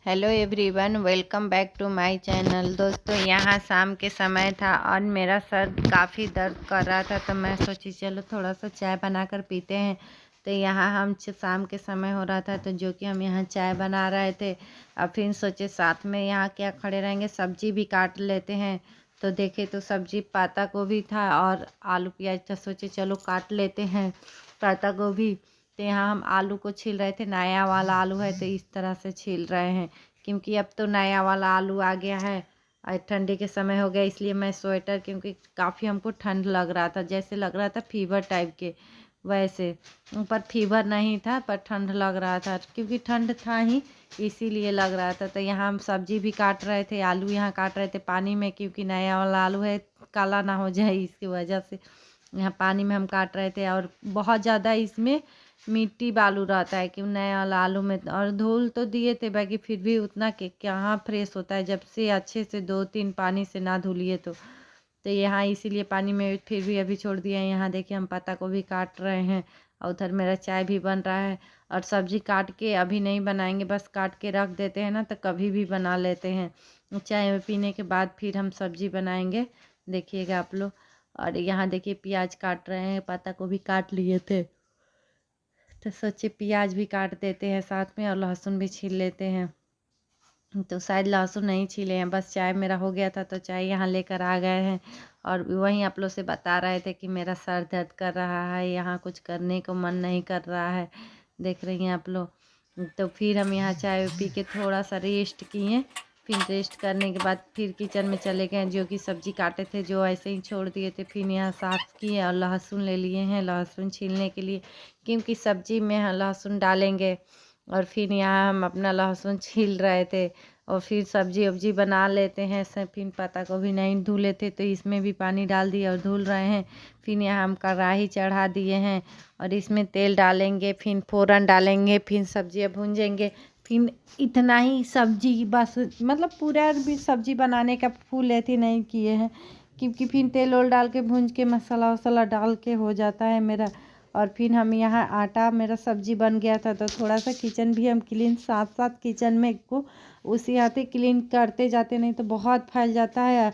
Hello everyone, welcome back to my channel. दोस्तों, यहाँ शाम के समय था और मेरा सर काफ़ी दर्द कर रहा था, तो मैं सोची चलो थोड़ा सा चाय बनाकर पीते हैं। तो यहाँ हम शाम के समय हो रहा था, तो जो कि हम यहाँ चाय बना रहे थे। अब फिर सोचे साथ में यहाँ क्या खड़े रहेंगे, सब्जी भी काट लेते हैं। तो देखे तो सब्जी पत्ता गोभी था और आलू प्याज था, सोचे चलो काट लेते हैं पत्ता गोभी। तो यहाँ हम आलू को छील रहे थे, नया वाला आलू है तो इस तरह से छील रहे हैं, क्योंकि अब तो नया वाला आलू आ गया है और ठंडी के समय हो गया, इसलिए मैं स्वेटर, क्योंकि काफ़ी हमको ठंड लग रहा था, जैसे लग रहा था फीवर टाइप के। वैसे पर फीवर नहीं था, पर ठंड लग रहा था, क्योंकि ठंड था ही इसीलिए लग रहा था। तो यहाँ हम सब्जी भी काट रहे थे, आलू यहाँ काट रहे थे पानी में, क्योंकि नया वाला आलू है काला ना हो जाए इसकी वजह से यहाँ पानी में हम काट रहे थे। और बहुत ज़्यादा इसमें मिट्टी बालू रहता है कि नया वाला आलू में, और धुल तो दिए थे बाकी फिर भी उतना कि कहाँ फ्रेश होता है जब से अच्छे से 2-3 पानी से ना धुलिए तो यहाँ इसीलिए पानी में फिर भी अभी छोड़ दिया है। यहाँ देखिए हम पत्ता को भी काट रहे हैं और उधर मेरा चाय भी बन रहा है। और सब्जी काट के अभी नहीं बनाएंगे, बस काट के रख देते हैं ना, तो कभी भी बना लेते हैं। चाय पीने के बाद फिर हम सब्जी बनाएंगे, देखिएगा आप लोग। और यहाँ देखिए प्याज काट रहे हैं, पत्ता को भी काट लिए थे, तो सोचे प्याज भी काट देते हैं साथ में और लहसुन भी छील लेते हैं। तो शायद लहसुन नहीं छीले हैं, बस चाय मेरा हो गया था तो चाय यहाँ लेकर आ गए हैं। और वहीं आप लोग से बता रहे थे कि मेरा सर दर्द कर रहा है, यहाँ कुछ करने को मन नहीं कर रहा है, देख रही हैं आप लोग। तो फिर हम यहाँ चाय पी के थोड़ा सा रेस्ट किए, फिर रेस्ट करने के बाद फिर किचन में चले गए, जो कि सब्जी काटे थे जो ऐसे ही छोड़ दिए थे, फिर यहाँ साफ़ किए और लहसुन ले लिए हैं लहसुन छीलने के लिए, क्योंकि सब्जी में लहसुन डालेंगे। और फिर यहाँ हम अपना लहसुन छील रहे थे और फिर सब्जी वब्जी बना लेते हैं। फिर पत्ता को भी नहीं धुले थे तो इसमें भी पानी डाल दिया और धुल रहे हैं। फिर यहाँ हम कढ़ाई चढ़ा दिए हैं और इसमें तेल डालेंगे, फिर फ़ौरन डालेंगे, फिर सब्जियाँ भूंजेंगे। फिर इतना ही सब्जी बस, मतलब पूरा भी सब्जी बनाने का फुल ऐसे नहीं किए हैं, क्योंकि फिर तेल ओल डाल के भूंज के मसाला वसाला डाल के हो जाता है मेरा। और फिर हम यहाँ आटा, मेरा सब्जी बन गया था तो थोड़ा सा किचन भी हम क्लीन, साथ साथ किचन में को उसी हाथ ही क्लीन करते जाते, नहीं तो बहुत फैल जाता है।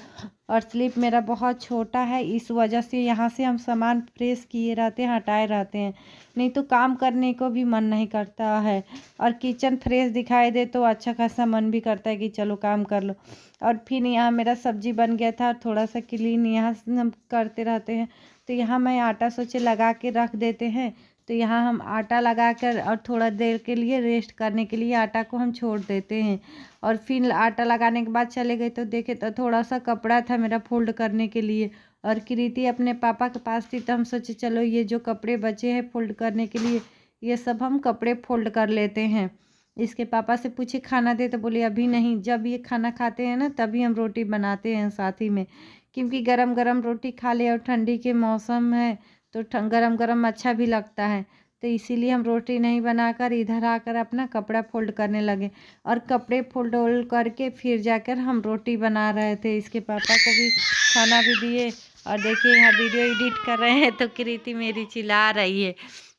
और स्लिप मेरा बहुत छोटा है, इस वजह से यहाँ से हम सामान प्रेस किए रहते हैं, हटाए रहते हैं, नहीं तो काम करने को भी मन नहीं करता है। और किचन फ्रेश दिखाई दे तो अच्छा खासा मन भी करता है कि चलो काम कर लो। और फिर यहाँ मेरा सब्जी बन गया था, थोड़ा सा क्लीन यहाँ से हम करते रहते हैं। तो यहाँ मैं आटा सोचे लगा के रख देते हैं, तो यहाँ हम आटा लगा कर और थोड़ा देर के लिए रेस्ट करने के लिए आटा को हम छोड़ देते हैं। और फिर आटा लगाने के बाद चले गए तो देखे तो थोड़ा सा कपड़ा था मेरा फोल्ड करने के लिए, और कृति अपने पापा के पास थी, तो हम सोचे चलो ये जो कपड़े बचे हैं फोल्ड करने के लिए, ये सब हम कपड़े फोल्ड कर लेते हैं। इसके पापा से पूछे खाना दे, तो बोले अभी नहीं, जब ये खाना खाते हैं ना तभी हम रोटी बनाते हैं साथ ही में, क्योंकि गरम गरम रोटी खा ले और ठंडी के मौसम है तो गरम गरम अच्छा भी लगता है। तो इसीलिए हम रोटी नहीं बनाकर इधर आकर अपना कपड़ा फोल्ड करने लगे, और कपड़े फोल्ड करके फिर जाकर हम रोटी बना रहे थे। इसके पापा को भी खाना भी दिए। और देखिए यहाँ वीडियो एडिट कर रहे हैं तो कृति मेरी चिल्ला रही है,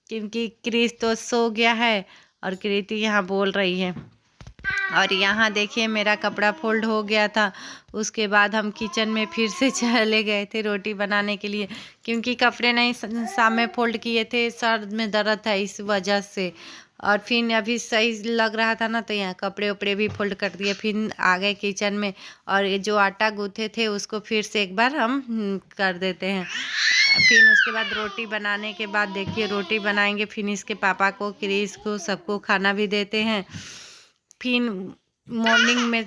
क्योंकि क्रिस तो सो गया है और कृति यहाँ बोल रही है। और यहाँ देखिए मेरा कपड़ा फोल्ड हो गया था, उसके बाद हम किचन में फिर से चले गए थे रोटी बनाने के लिए, क्योंकि कपड़े नहीं सामने फोल्ड किए थे, सर में दर्द था इस वजह से। और फिर अभी सही लग रहा था ना, तो यहाँ कपड़े उपड़े भी फोल्ड कर दिए, फिर आ गए किचन में। और ये जो आटा गूँथे थे उसको फिर से एक बार हम कर देते हैं। फिर उसके बाद रोटी बनाने के बाद देखिए रोटी बनाएंगे, फिर इसके पापा को, क्रिस को, सबको खाना भी देते हैं। फिर मॉर्निंग में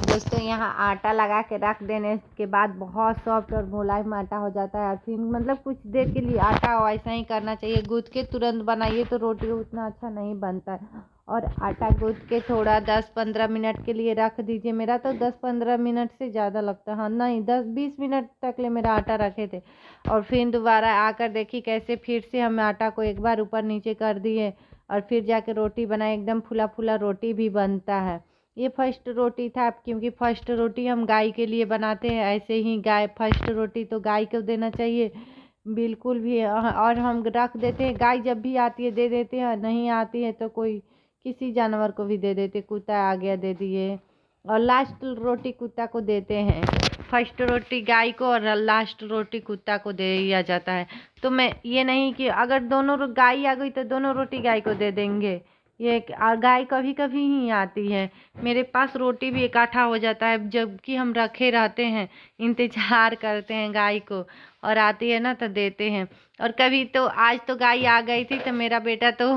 दोस्तों यहाँ आटा लगा के रख देने के बाद बहुत सॉफ्ट और मुलायम आटा हो जाता है। और फिर मतलब कुछ देर के लिए आटा ऐसा ही करना चाहिए, गूँथ के तुरंत बनाइए तो रोटी उतना अच्छा नहीं बनता है। और आटा गूँथ के थोड़ा 10-15 मिनट के लिए रख दीजिए। मेरा तो 10-15 मिनट से ज़्यादा लगता है, हाँ नहीं 10-20 मिनट तक ले मेरा आटा रखे थे। और फिर दोबारा आकर देखिए कैसे फिर से हम आटा को एक बार ऊपर नीचे कर दिए और फिर जाके रोटी बनाए, एकदम फुला फुला रोटी भी बनता है। ये फर्स्ट रोटी था, क्योंकि फर्स्ट रोटी हम गाय के लिए बनाते हैं, ऐसे ही गाय फर्स्ट रोटी तो गाय को देना चाहिए बिल्कुल भी। और हम रख देते हैं, गाय जब भी आती है दे देते हैं, नहीं आती है तो कोई किसी जानवर को भी दे देते, कुत्ता आ गया दे दिए, और लास्ट रोटी कुत्ता को देते हैं। फर्स्ट रोटी गाय को और लास्ट रोटी कुत्ता को दे दिया जाता है। तो मैं ये नहीं कि अगर दोनों गाय आ गई तो दोनों रोटी गाय को दे देंगे, ये गाय कभी कभी ही आती है। मेरे पास रोटी भी इकट्ठा हो जाता है, जबकि हम रखे रहते हैं, इंतजार करते हैं गाय को, और आती है ना तो देते हैं। और कभी तो आज तो गाय आ गई थी तो मेरा बेटा तो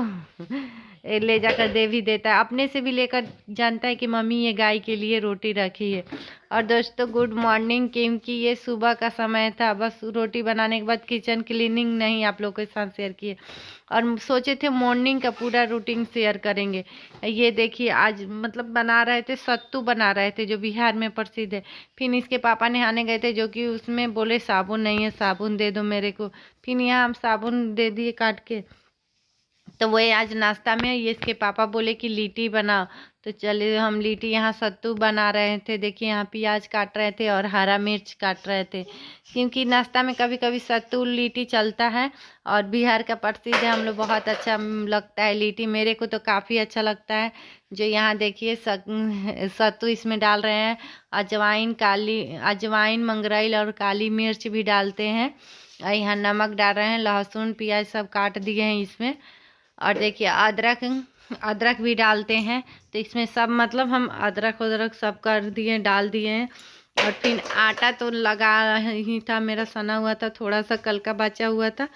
ले जाकर दे भी देता है, अपने से भी लेकर जानता है कि मम्मी ये गाय के लिए रोटी रखी है। और दोस्तों गुड मॉर्निंग, क्योंकि ये सुबह का समय था, बस रोटी बनाने के बाद किचन क्लीनिंग नहीं आप लोगों के साथ शेयर किए, और सोचे थे मॉर्निंग का पूरा रूटीन शेयर करेंगे। ये देखिए आज मतलब बना रहे थे, सत्तू बना रहे थे जो बिहार में प्रसिद्ध है। फिर इसके पापा नहाने गए थे, जो कि उसमें बोले साबुन नहीं है, साबुन दे दो मेरे को। फिर यहाँ हम साबुन दे दिए काट के। तो वही आज नाश्ता में ये इसके पापा बोले कि लिट्टी बनाओ, तो चलिए हम लिट्टी यहाँ सत्तू बना रहे थे। देखिए यहाँ प्याज काट रहे थे और हरा मिर्च काट रहे थे, क्योंकि नाश्ता में कभी कभी सत्तू लिट्टी चलता है, और बिहार का प्रसिद्ध है, हम लोग बहुत अच्छा लगता है लिट्टी, मेरे को तो काफ़ी अच्छा लगता है। जो यहाँ देखिए सत्तू इसमें डाल रहे हैं, अजवाइन मंगरेल और काली मिर्च भी डालते हैं, और यहाँ नमक डाल रहे हैं, लहसुन प्याज सब काट दिए हैं इसमें। और देखिए अदरक भी डालते हैं, तो इसमें सब मतलब हम अदरक सब कर दिए, डाल दिए हैं। और फिर आटा तो लगा ही था, मेरा सना हुआ था, थोड़ा सा कल का बचा हुआ था,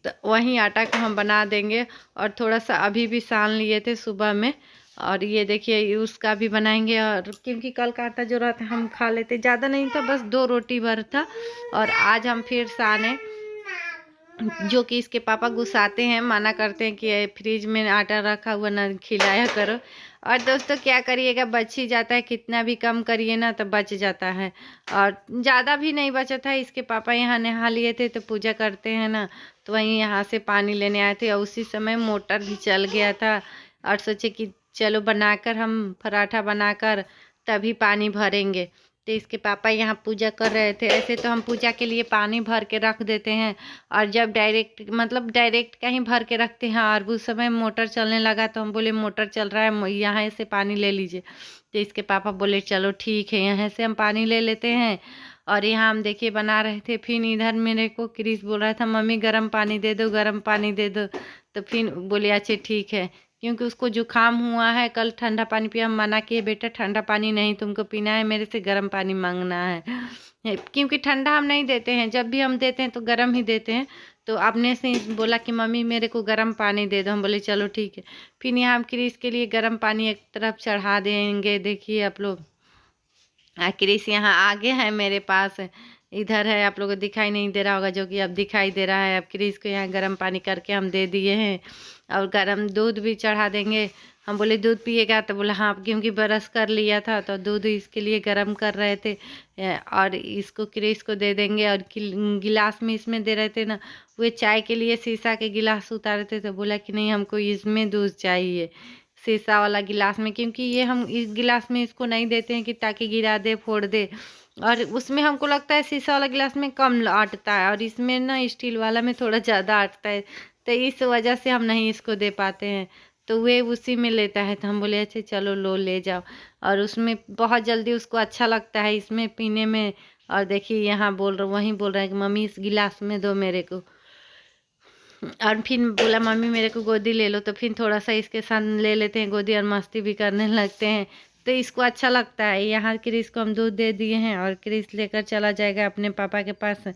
तो वही आटा को हम बना देंगे। और थोड़ा सा अभी भी सान लिए थे सुबह में, और ये देखिए उसका भी बनाएंगे। और क्योंकि कल का आटा जो रहता हम खा लेते, ज़्यादा नहीं था, बस 2 रोटी भर था, और आज हम फिर साने, जो कि इसके पापा गुस्साते हैं, मना करते हैं कि फ्रिज में आटा रखा हुआ ना खिलाया करो। और दोस्तों क्या करिएगा, बच ही जाता है, कितना भी कम करिए ना तो बच जाता है। और ज़्यादा भी नहीं बचा था, इसके पापा यहाँ नहा लिए थे तो पूजा करते हैं ना, तो वहीं यहाँ से पानी लेने आए थे, और उसी समय मोटर भी चल गया था, और सोचे कि चलो बनाकर हम पराठा बनाकर तभी पानी भरेंगे। तो इसके पापा यहाँ पूजा कर रहे थे। ऐसे तो हम पूजा के लिए पानी भर के रख देते हैं, और जब डायरेक्ट कहीं भर के रखते हैं, और उस समय मोटर चलने लगा तो हम बोले मोटर चल रहा है, यहाँ से पानी ले लीजिए। तो इसके पापा बोले चलो ठीक है, यहाँ से हम पानी ले लेते हैं। और यहाँ हम देखिए बना रहे थे। फिर इधर मेरे को क्रिस बोल रहा था मम्मी गर्म पानी दे दो, गर्म पानी दे दो। तो फिर बोले अच्छा ठीक है, क्योंकि उसको जुकाम हुआ है, कल ठंडा पानी पिया, हम मना किए बेटा ठंडा पानी नहीं तुमको पीना है, मेरे से गर्म पानी मांगना है, क्योंकि ठंडा हम नहीं देते हैं, जब भी हम देते हैं तो गर्म ही देते हैं। तो अपने से बोला कि मम्मी मेरे को गर्म पानी दे दो, हम बोले चलो ठीक है। फिर यहाँ हम क्रिस के लिए गर्म पानी एक तरफ चढ़ा देंगे। देखिए आप लोग, क्रिस यहाँ आगे है मेरे पास, इधर है, आप लोगों को दिखाई नहीं दे रहा होगा, जो कि अब दिखाई दे रहा है। अब क्रिस को यहाँ गर्म पानी करके हम दे दिए हैं, और गर्म दूध भी चढ़ा देंगे। हम बोले दूध पिएगा, तो बोला हाँ, क्योंकि ब्रश कर लिया था तो दूध इसके लिए गर्म कर रहे थे। और इसको क्रिस को दे देंगे। और गिलास में इसमें दे रहे थे ना, वे चाय के लिए शीशा के गिलास उतारे थे, तो बोला कि नहीं हमको इसमें दूध चाहिए, शीशा वाला गिलास में, क्योंकि ये हम इस गिलास में इसको नहीं देते हैं कि ताकि गिरा दे फोड़ दे, और उसमें हमको लगता है शीशा वाला गिलास में कम अटता है, और इसमें ना स्टील वाला में थोड़ा ज़्यादा अटता है, तो इस वजह से हम नहीं इसको दे पाते हैं। तो वे उसी में लेता है, तो हम बोले अच्छा चलो लो ले जाओ, और उसमें बहुत जल्दी उसको अच्छा लगता है इसमें पीने में। और देखिए यहाँ वहीं बोल रहे हैं कि मम्मी इस गिलास में दो मेरे को। और फिर बोला मम्मी मेरे को गोदी ले लो, तो फिर थोड़ा सा इसके साथ ले लेते हैं गोदी, और मस्ती भी करने लगते हैं, तो इसको अच्छा लगता है। यहाँ क्रिस को हम दूध दे दिए हैं, और क्रिस लेकर चला जाएगा अपने पापा के पास,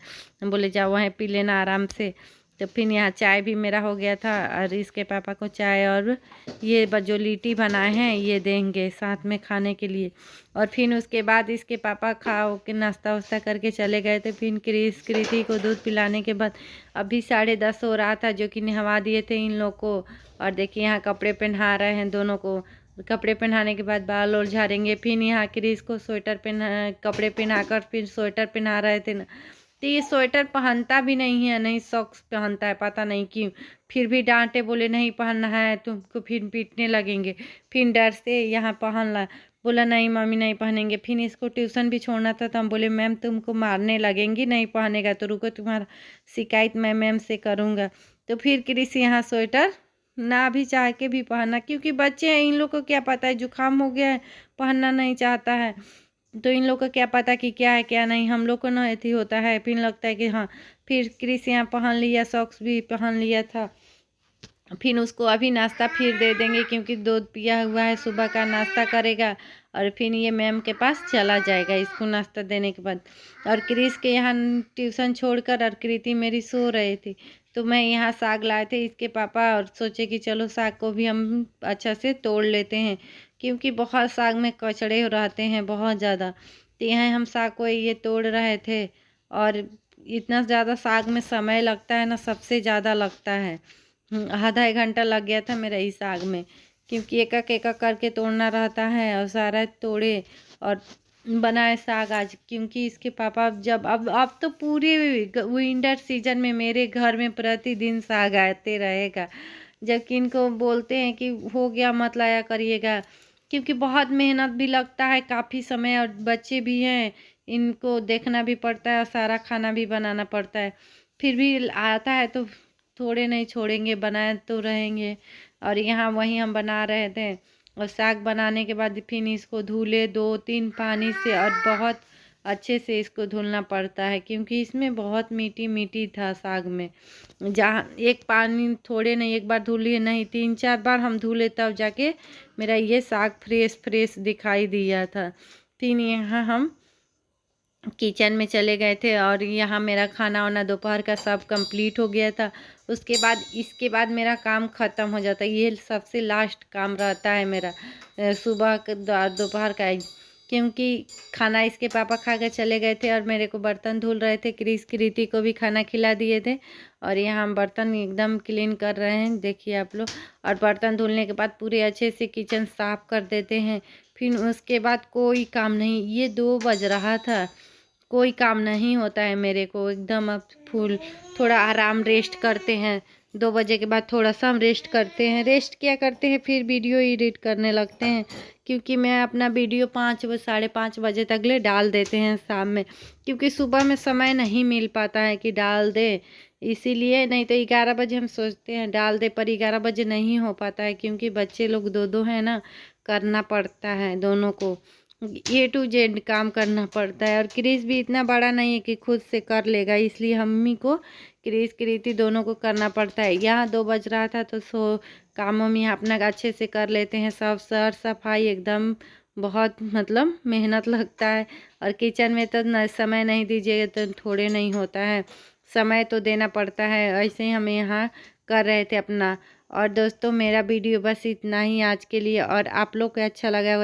बोले जाओ वहाँ पी लेना आराम से। तो फिर यहाँ चाय भी मेरा हो गया था, और इसके पापा को चाय और ये जो लिट्टी बनाए हैं ये देंगे साथ में खाने के लिए। और फिर उसके बाद इसके पापा खाओ के नाश्ता वास्ता करके चले गए थे। फिर कृति को दूध पिलाने के बाद अभी 10:30 हो रहा था, जो कि नहवा दिए थे इन लोग को। और देखिए यहाँ कपड़े पहना रहे हैं दोनों को। कपड़े पहनाने के बाद बाल और झाड़ेंगे। फिर यहाँ क्रिस को कपड़े पहनाकर फिर स्वेटर पहना रहे थे ना, तो ये स्वेटर पहनता भी नहीं है, नहीं सॉक्स पहनता है, पता नहीं क्यों। फिर भी डांटे, बोले नहीं पहनना है तुमको, फिर पीटने लगेंगे। फिर डर से यहाँ पहन ला, बोला नहीं मम्मी नहीं पहनेंगे। फिर इसको ट्यूशन भी छोड़ना था, तो हम बोले मैम तुमको मारने लगेंगी, नहीं पहनेगा तो रुको तुम्हारा शिकायत मैं मैम से करूँगा। तो फिर क्रिस यहाँ स्वेटर ना भी चाह के भी पहनना, क्योंकि बच्चे हैं, इन लोग को क्या पता है, जुकाम हो गया है, पहनना नहीं चाहता है। तो इन लोग को क्या पता कि क्या है क्या नहीं। हम लोग को ना ऐसी होता है, फिर लगता है कि हाँ, फिर क्रिस यहाँ पहन लिया, सॉक्स भी पहन लिया था, फिर उसको अभी नाश्ता फिर दे देंगे, क्योंकि दूध पिया हुआ है, सुबह का नाश्ता करेगा और फिर ये मैम के पास चला जाएगा इसको नाश्ता देने के बाद। और क्रिस के यहाँ ट्यूशन छोड़कर और कृति मेरी सो रही थी, तो मैं यहाँ साग लाए थे इसके पापा, और सोचे कि चलो साग को भी हम अच्छा से तोड़ लेते हैं, क्योंकि बहुत साग में कचड़े रहते हैं बहुत ज़्यादा। तो यहाँ हम साग को ये तोड़ रहे थे, और इतना ज़्यादा साग में समय लगता है ना, सबसे ज़्यादा लगता है। आधा एक घंटा लग गया था मेरा इस साग में, क्योंकि एक एक करके तोड़ना रहता है, और सारा तोड़े और बनाए साग आज। क्योंकि इसके पापा जब अब तो पूरे विंटर सीजन में मेरे घर में प्रतिदिन साग आते रहेगा, जबकि इनको बोलते हैं कि हो गया मत लाया करिएगा, क्योंकि बहुत मेहनत भी लगता है, काफ़ी समय, और बच्चे भी हैं, इनको देखना भी पड़ता है और सारा खाना भी बनाना पड़ता है। फिर भी आता है तो थोड़े नहीं छोड़ेंगे, बनाए तो रहेंगे। और यहाँ वहीं हम बना रहे थे, और साग बनाने के बाद फिर इसको धुले 2-3 पानी से, और बहुत अच्छे से इसको धुलना पड़ता है, क्योंकि इसमें बहुत मीठी मीठी था साग में। जहाँ एक पानी थोड़े नहीं, एक बार धुलिए नहीं, 3-4 बार हम धुले, तब जाके मेरा ये साग फ्रेश फ्रेश दिखाई दिया था। फिर यहाँ हम किचन में चले गए थे, और यहाँ मेरा खाना वाना दोपहर का सब कंप्लीट हो गया था। उसके बाद इसके बाद मेरा काम ख़त्म हो जाता है, ये सबसे लास्ट काम रहता है मेरा, सुबह का दोपहर का, क्योंकि खाना इसके पापा खा के चले गए थे, और मेरे को बर्तन धुल रहे थे। कृति को भी खाना खिला दिए थे, और यहाँ हम बर्तन एकदम क्लीन कर रहे हैं, देखिए आप लोग। और बर्तन धुलने के बाद पूरे अच्छे से किचन साफ़ कर देते हैं। फिर उसके बाद कोई काम नहीं, ये 2 बज रहा था, कोई काम नहीं होता है मेरे को एकदम। अब फुल थोड़ा आराम रेस्ट करते हैं, 2 बजे के बाद थोड़ा सा हम रेस्ट करते हैं। रेस्ट क्या करते हैं, फिर वीडियो एडिट करने लगते हैं, क्योंकि मैं अपना वीडियो 5 बजे 5:30 बजे तक ले डाल देते हैं शाम में, क्योंकि सुबह में समय नहीं मिल पाता है कि डाल दे, इसीलिए। नहीं तो 11 बजे हम सोचते हैं डाल दे, पर 11 बजे नहीं हो पाता है, क्योंकि बच्चे लोग 2-2 हैं ना, करना पड़ता है दोनों को, A to Z काम करना पड़ता है। और क्रिस भी इतना बड़ा नहीं है कि खुद से कर लेगा, इसलिए मम्मी को, क्रिस कृति दोनों को करना पड़ता है। यहाँ 2 बज रहा था, तो काम हम यहाँ अपना अच्छे से कर लेते हैं, सब सर सफाई एकदम, बहुत मतलब मेहनत लगता है। और किचन में तो समय नहीं दीजिएगा तो थोड़े नहीं होता है, समय तो देना पड़ता है। ऐसे ही हम यहाँ कर रहे थे अपना। और दोस्तों, मेरा वीडियो बस इतना ही आज के लिए, और आप लोग को अच्छा लगा